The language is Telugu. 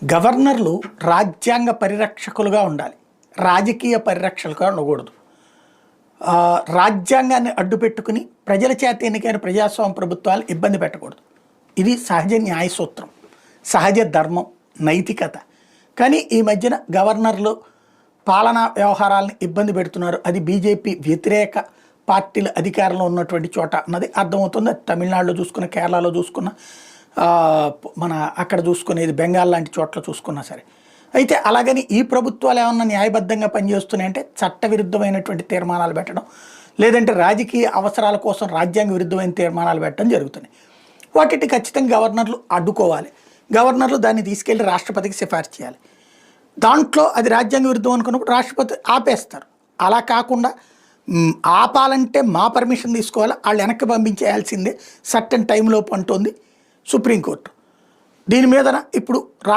గవర్నర్లు రాజ్యాంగ పరిరక్షకులుగా ఉండాలి. రాజకీయ పరిరక్షకులుగా ఉండకూడదు. రాజ్యాంగాన్ని అడ్డుపెట్టుకుని ప్రజల చేత ఎన్నికైన ప్రజాస్వామ్య ప్రభుత్వాలు ఇబ్బంది పెట్టకూడదు. ఇది సహజ న్యాయ సూత్రం, సహజ ధర్మం, నైతికత. కానీ ఈ మధ్యన గవర్నర్లు పాలనా వ్యవహారాలను ఇబ్బంది పెడుతున్నారు. అది బీజేపీ వ్యతిరేక పార్టీల అధికారంలో ఉన్నటువంటి చోట అన్నది అర్థమవుతుంది. తమిళనాడులో చూసుకున్న, కేరళలో చూసుకున్న, మన అక్కడ చూసుకునేది బెంగాల్ లాంటి చోట్ల చూసుకున్నా సరే. అయితే అలాగని ఈ ప్రభుత్వాలు ఏమన్నా న్యాయబద్ధంగా పనిచేస్తున్నాయంటే చట్టవిరుద్ధమైనటువంటి తీర్మానాలు పెట్టడం, లేదంటే రాజకీయ అవసరాల కోసం రాజ్యాంగ విరుద్ధమైన తీర్మానాలు పెట్టడం జరుగుతున్నాయి. వాటిని ఖచ్చితంగా గవర్నర్లు అడ్డుకోవాలి. గవర్నర్లు దాన్ని తీసుకెళ్లి రాష్ట్రపతికి సిఫార్సు చేయాలి. దాంట్లో అది రాజ్యాంగ విరుద్ధం అనుకున్నప్పుడు రాష్ట్రపతి ఆపేస్తారు. అలా కాకుండా ఆపాలంటే మా పర్మిషన్ తీసుకోవాలి, వాళ్ళు వెనక్కి పంపించేయాల్సిందే సర్టన్ టైంలోపు అంటోంది సుప్రీంకోర్టు. దీని మీద ఇప్పుడు రాష్ట్ర